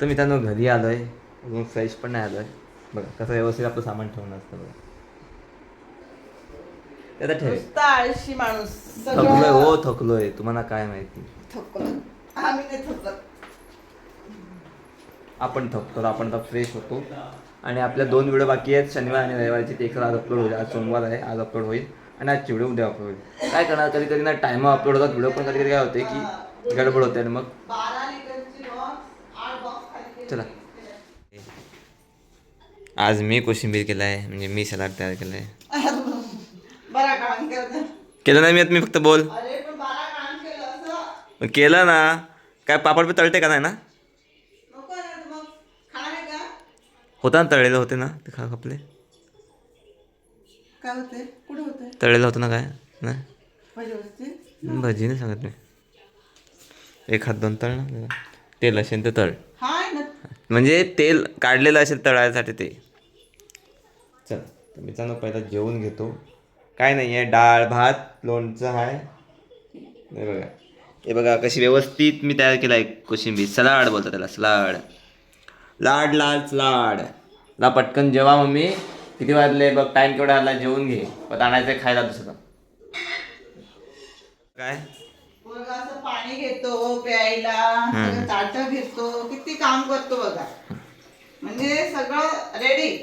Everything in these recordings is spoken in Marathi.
तर मित्रांनो घरी आलो आहे, अजून फ्रेश पण नाही आलो आहे. बघा कसं व्यवस्थित आपलं सामान ठेवून असतं बघा. त्याचा ठेव नुसता आळशी माणूस थकलोय हो, थकलोय. तुम्हाला काय माहिती, थकलो आम्ही नाही थकत. आपण थकतो. आपण आता फ्रेश होतो आणि आपल्या 2 व्हिडिओ बाकी आहेत, शनिवार आणि रविवारची. ते आज अपलोड होईल. आज सोमवार आहे, आज अपलोड होईल आणि आजची व्हिडिओ उद्या अपलोड होईल. काय करणार, कधी कधी ना टाइम अपलोड होतात व्हिडिओ, पण कधी कधी काय होते की गडबड होते आणि मग 12 लिटरची बॉक्स 8 बॉक्स खाली चला. आज मी कोशिंबीर केला आहे, म्हणजे मी सलाड तयार केलं आहे. बरा काम करत. केलं नाही मी फक्त बोल अरे पण बारा काम केलं असं केलं ना. काय पापड बी तळते का नाही ना? नको ना मग खाणार आहे का? होता ना, तळलेलं होते ना ते आपले. काय होते कुठे होते? तळलेलं होतं ना. काय नाही पाहिजे होते भजी नाही सांगत मी. एक हात 2 तळ ना. तेल असेल तर तळ, हाय ना. म्हणजे तेल काढलेलं असेल तळायसाठी ते. चल तर मित्रांनो पहिला जेवून घेतो. काय नाही आहे, डाळ भात लोणचं आहे. हे बघा, हे बघा कशी व्यवस्थित मी तयार केला आहे कोशिंबीर. सलाड बोलतात त्याला, सलाड. लाड लाड लाड ला पटकन जेवा मम्मी. किती वाजले बघ, टाइम केवढा आला, जेवून घे. पण आणायचं खायला दुसरं काय. बघा असं पाणी घेतो प्यायला, सगळं ताटं घेतो, किती काम करतो बघा. म्हणजे सगळं रेडी,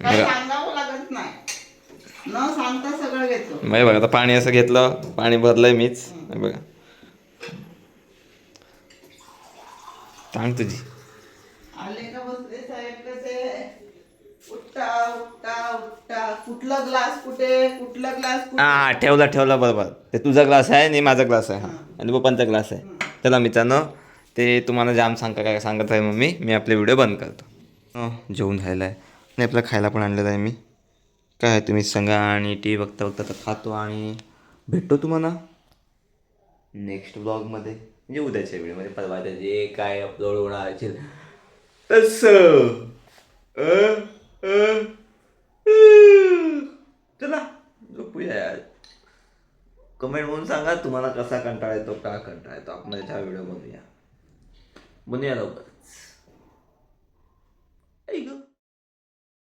काय सांगावं लागत नाही. न सांगता सगळं घेतो. नाही बघा, आता पाणी असं घेतलं, पाणी भरलंय मीच. बघा सांग तुझी. आले का बसले साहेब कसे उठता उठता उठता, कुठला ग्लास कुठे, कुठला ग्लास कुठे. हा ठेवला बरोबर. ते तुझा ग्लास आहे आणि माझा ग्लास आहे, हा आणि पप्पांचा ग्लास आहे. चला मित्रांनो, ते तुम्हाला जाम काय सांगत आहे मम्मी. मी आपले व्हिडिओ बंद करतो. जेवून झालेला आहे आणि आपलं खायला पण आणलेलं आहे मी. काय तुम्ही सांगा. आणि टी व्ही बघता बघता तर खातो आणि भेटतो तुम्हाला नेक्स्ट ब्लॉगमध्ये, म्हणजे उद्याच्या व्हिडिओमध्ये. परवाच्या जे काय अपलोड होणार असेल तसं. चला झोपूया यार. कमेंट म्हणून सांगा तुम्हाला कसा कंटाळा येतो, का कंटाळा येतो. आपण याच्या व्हिडिओ बनवूया लवकरच.